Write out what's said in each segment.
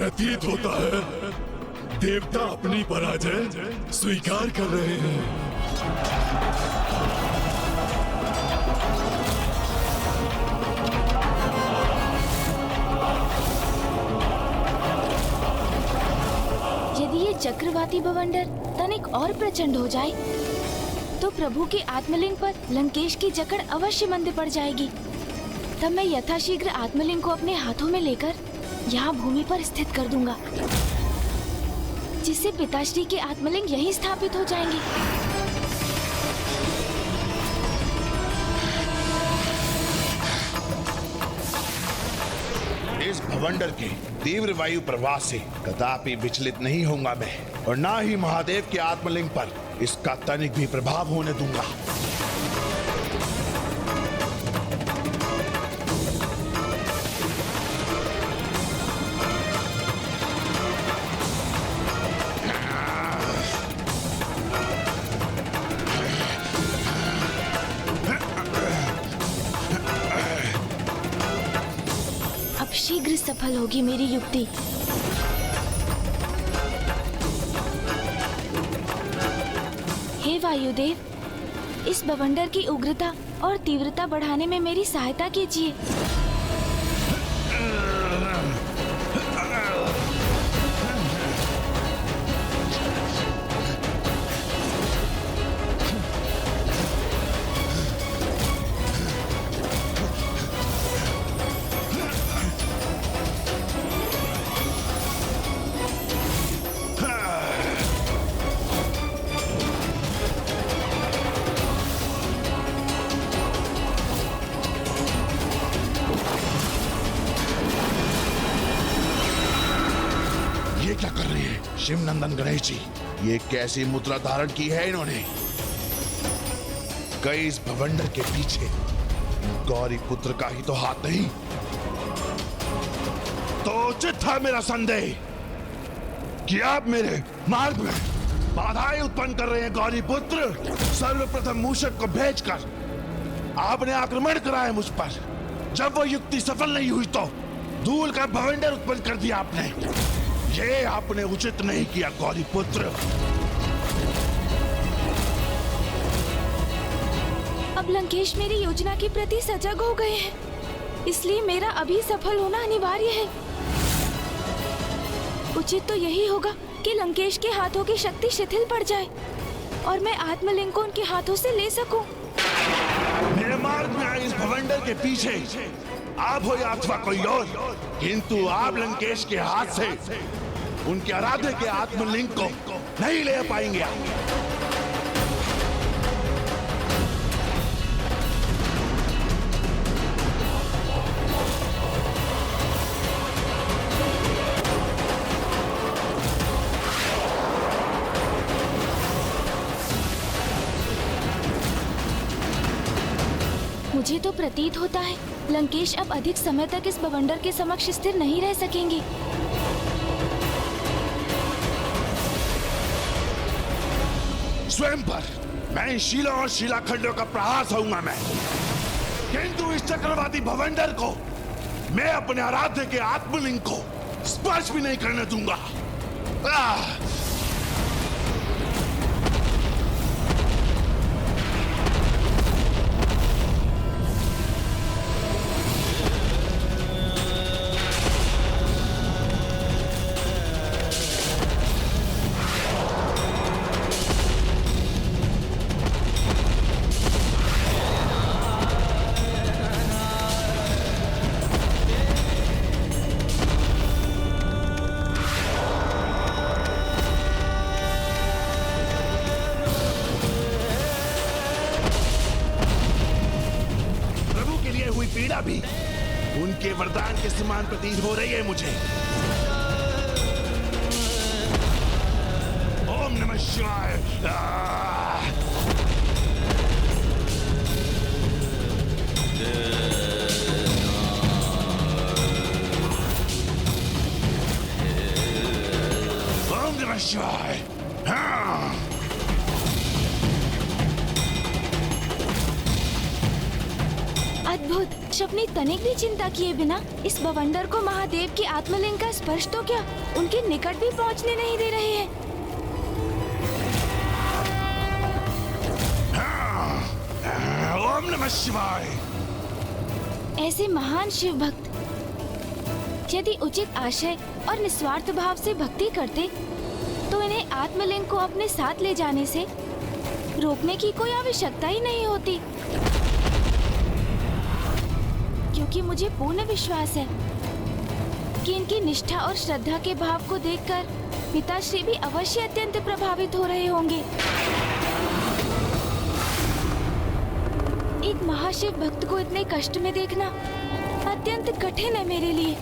प्रतीत होता है देवता अपनी पराजय स्वीकार कर रहे हैं। यदि ये चक्रवाती बवंडर तनिक और प्रचंड हो जाए तो प्रभु के आत्मलिंग पर लंकेश की जकड़ अवश्य मंद पड़ जाएगी। तब मैं यथाशीघ्र आत्मलिंग को अपने हाथों में लेकर यहाँ भूमि पर स्थित कर दूंगा, जिससे पिताश्री के आत्मलिंग यहीं स्थापित हो जाएंगे। इस भवंडर के तीव्र वायु प्रवाह से कदापि विचलित नहीं होऊंगा मैं, और ना ही महादेव के आत्मलिंग पर इसका तनिक भी प्रभाव होने दूंगा। शीघ्र सफल होगी मेरी युक्ति। हे वायुदेव, इस बवंडर की उग्रता और तीव्रता बढ़ाने में मेरी सहायता कीजिए। क्या कर रहे हैं शिव नंदन गणेश जी? ये कैसी मुद्रा धारण की है इन्होंने? कई इस भवंडर के पीछे गौरी पुत्र का ही तो हाथ नहीं? तो उचित था मेरा संदेह कि आप मेरे मार्ग में बाधाएं उत्पन्न कर रहे हैं। गौरी पुत्र, सर्वप्रथम मूषक को भेजकर आपने आक्रमण कराया मुझ पर। जब वो युक्ति सफल नहीं हुई तो धूल का भवंडर उत्पन्न कर दिया आपने। ये आपने उचित नहीं किया गौरी पुत्र। अब लंकेश मेरी योजना के प्रति सजग हो गए हैं, इसलिए मेरा अभी सफल होना अनिवार्य है। उचित तो यही होगा कि लंकेश के हाथों की शक्ति शिथिल पड़ जाए और मैं आत्मलिंग को उनके हाथों से ले सकूं। मेरे मार्ग में आए इस भवंडर के पीछे आप हो या अथवा कोई और, किंतु आप लंकेश के हाथ से उनके आराध्य के आत्मलिंग को नहीं ले पाएंगे। मुझे तो प्रतीत होता है लंकेश अब अधिक समय तक इस बवंडर के समक्ष स्थिर नहीं रह सकेंगे। स्वयं पर मैं शीला और शिलाखंडों का प्रहार सहूंगा मैं, किंतु इस चक्रवाती भवंडर को मैं अपने आराध्य के आत्मलिंग को स्पर्श भी नहीं करने दूंगा। पीड़ा भी उनके वरदान के समान प्रतीत हो रही है मुझे। ओम नमः शिवाय। ओम नमः शिवाय। अद्भुत। अपनी तनिक भी चिंता किए बिना इस बवंडर को महादेव की आत्मलिंग का स्पर्श तो क्या उनके निकट भी पहुंचने नहीं दे रहे हैं। ओम नमः शिवाय। ऐसे महान शिव भक्त यदि उचित आशय और निस्वार्थ भाव से भक्ति करते तो इन्हें आत्मलिंग को अपने साथ ले जाने से रोकने की कोई आवश्यकता ही नहीं होती, क्योंकि मुझे पूर्ण विश्वास है कि इनकी निष्ठा और श्रद्धा के भाव को देखकर पिताश्री भी अवश्य अत्यंत प्रभावित हो रहे होंगे। एक महाशिव भक्त को इतने कष्ट में देखना अत्यंत कठिन है मेरे लिए।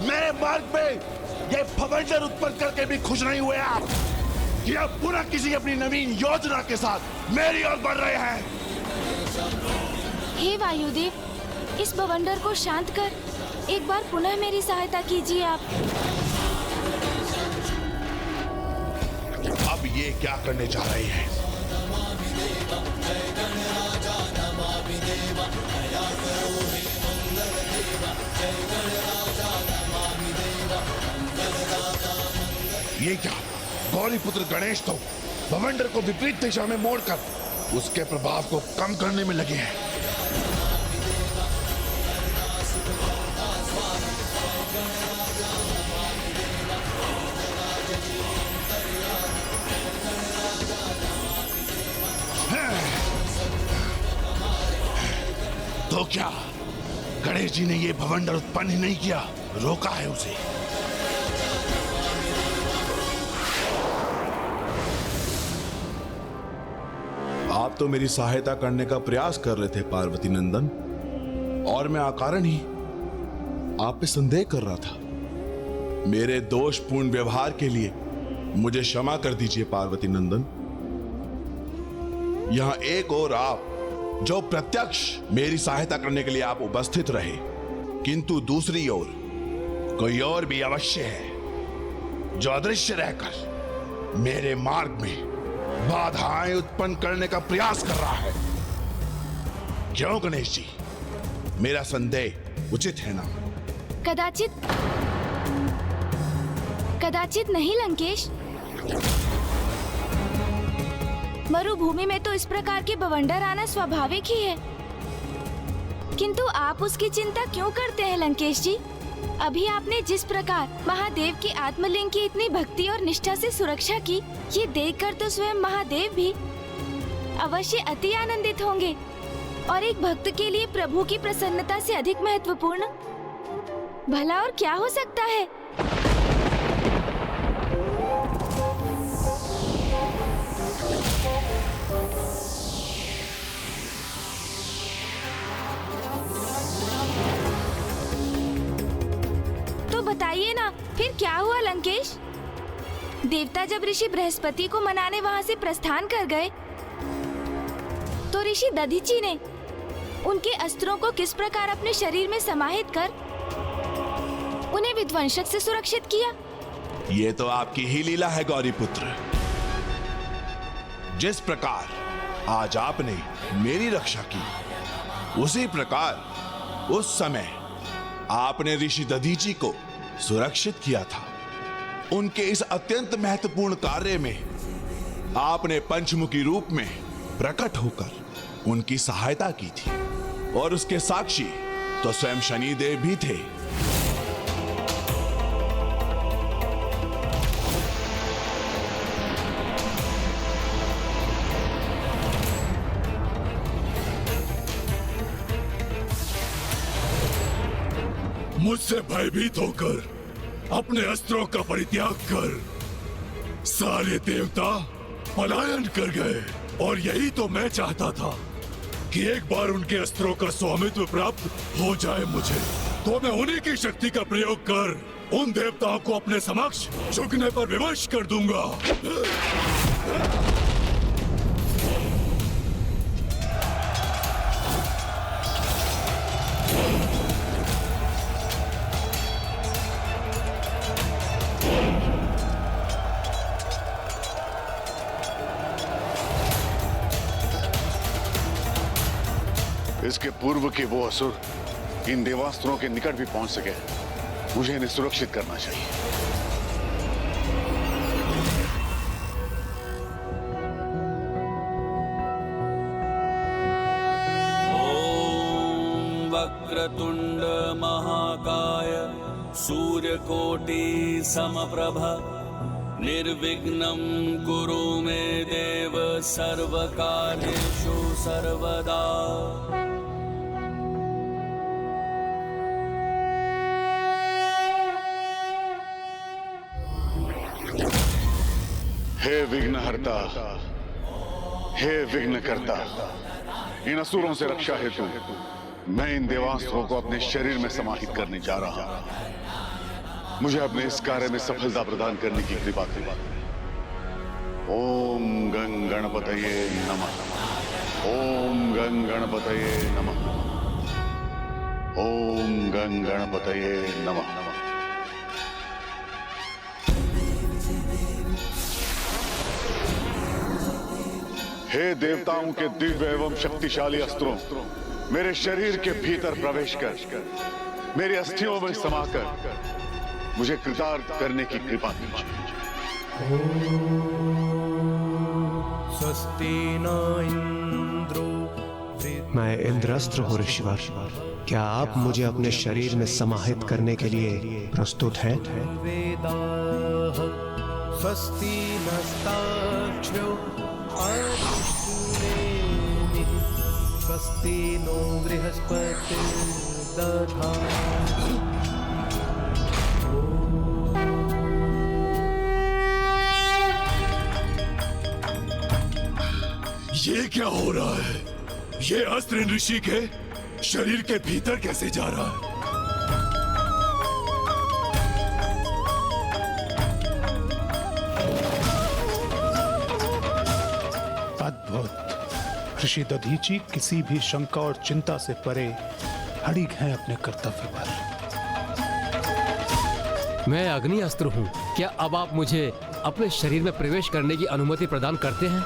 मेरे मार्ग पे ये भवंडर उत्पन्न करके भी खुश नहीं हुए आप कि अब पुनः किसी अपनी नवीन योजना के साथ मेरी ओर बढ़ रहे हैं। हे वायुदेव, इस बवंडर को शांत कर एक बार पुनः मेरी सहायता कीजिए आप। अब ये क्या करने जा रहे हैं? ये क्या? गौरीपुत्र गणेश तो भवंडर को विपरीत दिशा में मोड़कर उसके प्रभाव को कम करने में लगे हैं। तो क्या गणेश जी ने ये भवंडर उत्पन्न ही नहीं किया, रोका है उसे। आप तो मेरी सहायता करने का प्रयास कर रहे थे पार्वती नंदन, और मैं अकारण ही आप पे संदेह कर रहा था। मेरे दोषपूर्ण व्यवहार के लिए मुझे क्षमा कर दीजिए पार्वती नंदन। यहां एक और आप जो प्रत्यक्ष मेरी सहायता करने के लिए आप उपस्थित रहे, किंतु दूसरी ओर कोई और भी अवश्य है जो अदृश्य रहकर मेरे मार्ग में बाधाएं उत्पन्न करने का प्रयास कर रहा है। क्यों गणेश जी, मेरा संदेह उचित है ना? कदाचित नहीं लंकेश। मरुभूमि में तो इस प्रकार के बवंडर आना स्वाभाविक ही है, किंतु आप उसकी चिंता क्यों करते हैं लंकेश जी? अभी आपने जिस प्रकार महादेव की आत्मलिंग की इतनी भक्ति और निष्ठा से सुरक्षा की, ये देखकर तो स्वयं महादेव भी अवश्य अति आनंदित होंगे। और एक भक्त के लिए प्रभु की प्रसन्नता से अधिक महत्वपूर्ण भला और क्या हो सकता है? तो बताइए ना, फिर क्या हुआ लंकेश? देवता जब ऋषि बृहस्पति को मनाने वहां से प्रस्थान कर गए, तो ऋषि दधीचि ने उनके अस्त्रों को किस प्रकार अपने शरीर में समाहित कर उन्हें विध्वंसक से सुरक्षित किया? ये तो आपकी ही लीला है गौरीपुत्र। जिस प्रकार आज आपने मेरी रक्षा की, उसी प्रकार उस समय आपने ऋषि दधीचि को सुरक्षित किया था। उनके इस अत्यंत महत्वपूर्ण कार्य में आपने पंचमुखी रूप में प्रकट होकर उनकी सहायता की थी, और उसके साक्षी तो स्वयं शनिदेव भी थे। मुझसे भयभीत होकर अपने अस्त्रों का परित्याग कर सारे देवता पलायन कर गए, और यही तो मैं चाहता था कि एक बार उनके अस्त्रों का स्वामित्व प्राप्त हो जाए मुझे, तो मैं उन्हीं की शक्ति का प्रयोग कर उन देवताओं को अपने समक्ष झुकने पर विवश कर दूंगा। इसके पूर्व के वो असुर इन देवास्त्रों के निकट भी पहुंच सके, मुझे इन्हें सुरक्षित करना चाहिए। वक्रतुंड महाकाय सूर्यकोटि समप्रभ निर्विघ्नं कुरु मे देव सर्वकार्येषु सर्वदा। हे विघ्नहर्ता, हे विघ्नकर्ता, इन असुरों से रक्षा हेतु मैं इन देवास्त्रों को अपने शरीर में समाहित करने जा रहा हूं। मुझे अपने इस कार्य में सफलता प्रदान करने की कृपा करें। ओम गं गणपतये नमः। ओम गं गणपतये नमः। ओम गं गणपतये नमः। हे देवताओं के दिव्य एवं शक्तिशाली अस्त्रों, मेरे शरीर के भीतर प्रवेश कर मेरी अस्थियों में समाकर मुझे कृतार्थ करने की कृपा कीजिए। स्वस्ति न इंद्रो। मैं इंद्रस्त्र हूँ ऋषिवर। क्या आप मुझे अपने शरीर में समाहित करने के लिए प्रस्तुत हैं? वेदाः स्वस्ति नस्ताक्षरो अरिष्टुनेमिः स्वस्ति नो बृहस्पतिर्दधातु। ये क्या हो रहा है? ये अस्त्र इन ऋषि के शरीर के भीतर कैसे जा रहा है? अद्भुत। ऋषि दधीची किसी भी शंका और चिंता से परे अड़िग हैं अपने कर्तव्य पर। मैं अग्नि अस्त्र हूँ। क्या अब आप मुझे अपने शरीर में प्रवेश करने की अनुमति प्रदान करते हैं?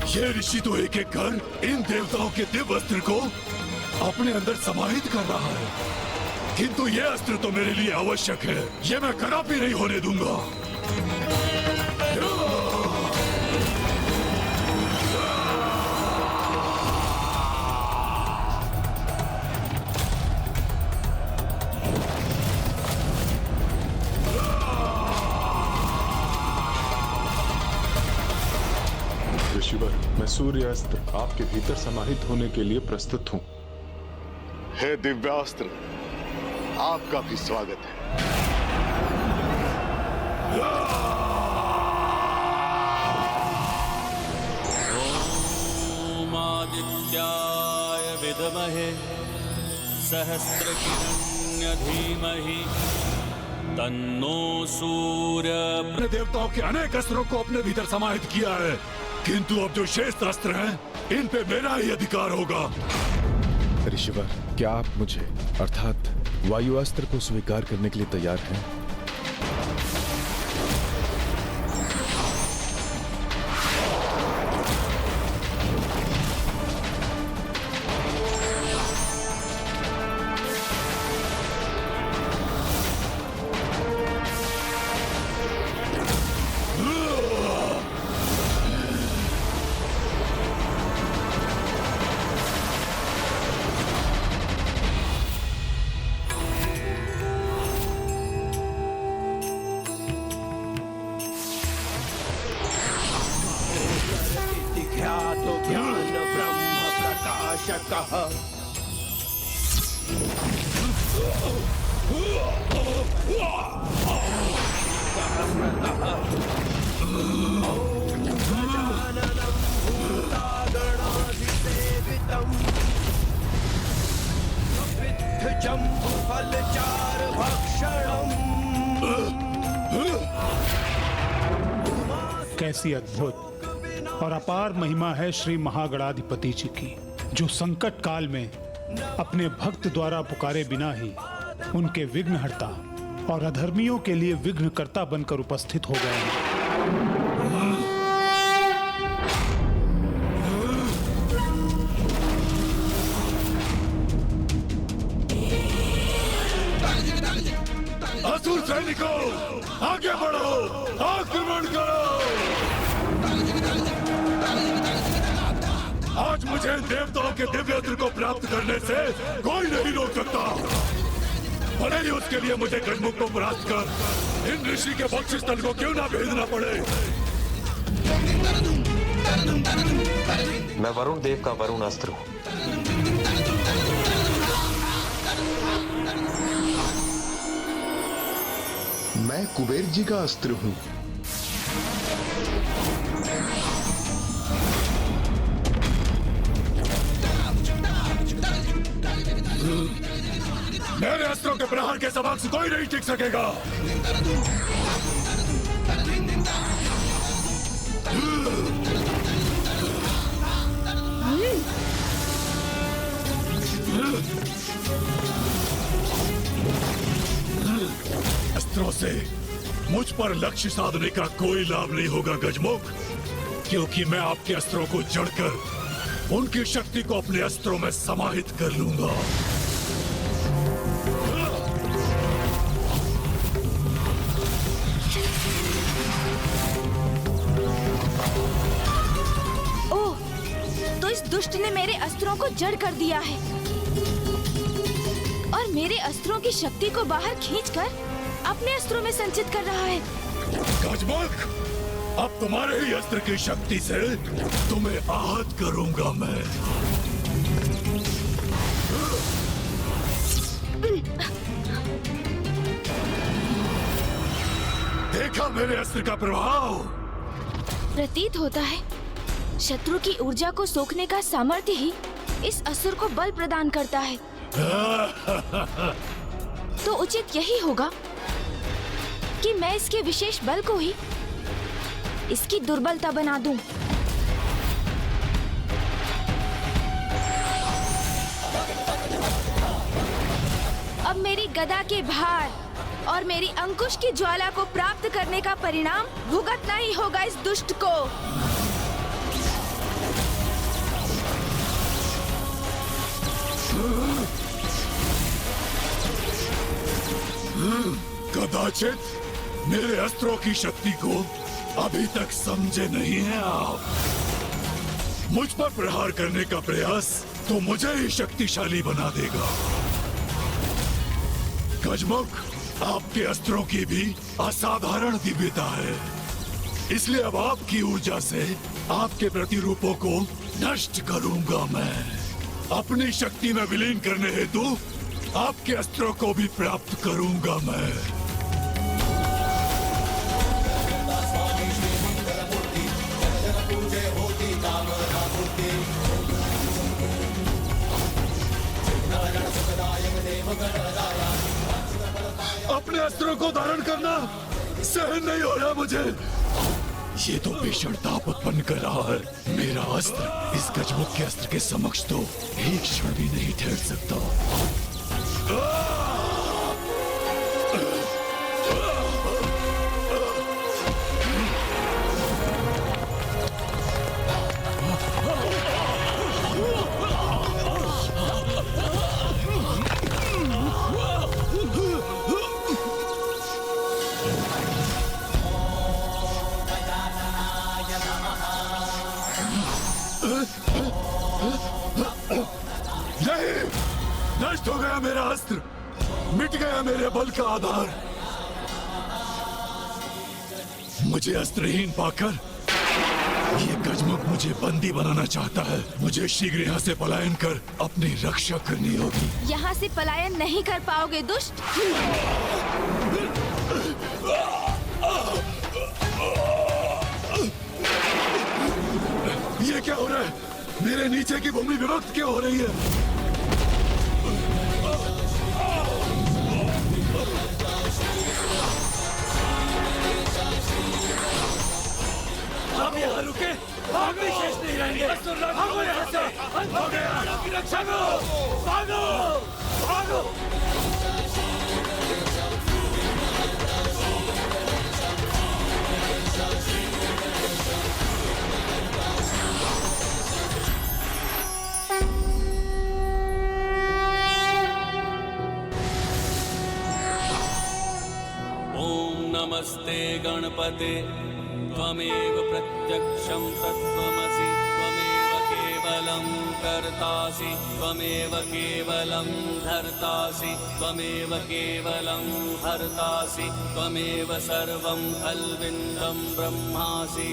ये ऋषि तो एक एक कर इन देवताओं के दिव्य अस्त्र को अपने अंदर समाहित कर रहा है, किंतु ये अस्त्र तो मेरे लिए आवश्यक है। ये मैं कदापि नहीं होने दूंगा। ऋषिवर, मैं सूर्यास्त्र आपके भीतर समाहित होने के लिए प्रस्तुत हूँ। हे दिव्यास्त्र, आपका भी स्वागत है। ओम आदित्याय विद्महे सहस्रकिरण्य धीमहि तन्नो सूर्य। अपने देवताओं के अनेक अस्त्रों को अपने भीतर समाहित किया है, किंतु अब जो शेष अस्त्र हैं, इन पे मेरा ही अधिकार होगा। ऋषिवर, क्या आप मुझे अर्थात वायु अस्त्र को स्वीकार करने के लिए तैयार हैं? कैसी अद्भुत और अपार महिमा है श्री महागणाधिपति जी की, जो संकट काल में अपने भक्त द्वारा पुकारे बिना ही उनके विघ्नहर्ता और अधर्मियों के लिए विघ्नकर्ता बनकर उपस्थित हो गए हैं। असुर सैनिकों, आगे बढ़ो, आक्रमण करो। आज मुझे देवताओं के दिव्य अस्त्र को प्राप्त करने से कोई नहीं रोक सकता। भले ही उसके लिए मुझे गजमुख को परास्त कर इन ऋषि के बख्शिश स्थल को क्यों ना भेजना पड़े। मैं वरुण देव का वरुण अस्त्र हूं। मैं कुबेर जी का अस्त्र हूं। मेरे अस्त्रों के प्रहार के समक्ष कोई नहीं टिक सकेगा। अस्त्रों से मुझ पर लक्ष्य साधने का कोई लाभ नहीं होगा गजमुख, क्योंकि मैं आपके अस्त्रों को जड़कर उनकी शक्ति को अपने अस्त्रों में समाहित कर लूंगा। ओह, तो इस दुष्ट ने मेरे अस्त्रों को जड़ कर दिया है और मेरे अस्त्रों की शक्ति को बाहर खींचकर अपने अस्त्रों में संचित कर रहा है। गजमुख, अब तुम्हारे ही अस्त्र की शक्ति से तुम्हें आहत करूंगा मैं। देखा मेरे अस्त्र का प्रभाव? प्रतीत होता है शत्रु की ऊर्जा को सोखने का सामर्थ्य ही इस असुर को बल प्रदान करता है। तो उचित यही होगा कि मैं इसके विशेष बल को ही इसकी दुर्बलता बना दूं। अब मेरी गदा के भार और मेरी अंकुश की ज्वाला को प्राप्त करने का परिणाम भुगतना ही होगा इस दुष्ट को। कदाचित मेरे अस्त्रों की शक्ति को अभी तक समझे नहीं हैं आप। मुझ पर प्रहार करने का प्रयास तो मुझे ही शक्तिशाली बना देगा। गजमुख, आपके अस्त्रों की भी असाधारण दिव्यता है, इसलिए अब आपकी ऊर्जा से आपके प्रतिरूपों को नष्ट करूंगा मैं। अपनी शक्ति में विलीन करने हेतु आपके अस्त्रों को भी प्राप्त करूंगा मैं। अपने अस्त्रों को धारण करना सहन नहीं हो रहा मुझे। ये तो भीषण ताप उत्पन्न कर रहा है। मेरा अस्त्र इस गजमुख के अस्त्र के समक्ष तो एक क्षण भी नहीं ठहर सकता। नष्ट हो गया मेरा अस्त्र, मिट गया मेरे बल का आधार। मुझे अस्त्रहीन पाकर ये गजमुख मुझे बंदी बनाना चाहता है। मुझे शीघ्र यहाँ से पलायन कर अपनी रक्षा करनी होगी। यहाँ से पलायन नहीं कर पाओगे दुष्ट। ये क्या हो रहा है? मेरे नीचे की भूमि विभक्त क्यों हो रही है? आप यहाँ रुके, भाग भी शेष नहीं रहेंगे। भागो यहाँ से, अंत हो गया। रक्षा करो, भागो, भागो। नमस्ते गणपते त्वमेव प्रत्यक्षं तत्त्वमसि त्वमेव केवलं कर्तासि त्वमेव केवलं धर्तासि त्वमेव केवलं हर्तासि त्वमेव सर्वं खल्विन्दं ब्रह्मासि।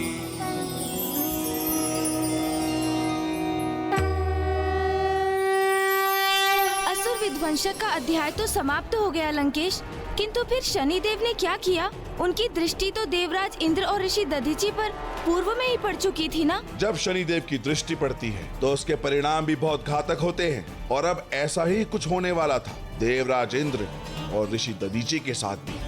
असुर विध्वंसक का अध्याय तो समाप्त हो गया लंकेश, किंतु फिर शनिदेव ने क्या किया? उनकी दृष्टि तो देवराज इंद्र और ऋषि दधीचि पर पूर्व में ही पड़ चुकी थी ना? जब शनिदेव की दृष्टि पड़ती है तो उसके परिणाम भी बहुत घातक होते हैं, और अब ऐसा ही कुछ होने वाला था देवराज इंद्र और ऋषि दधीचि के साथ भी।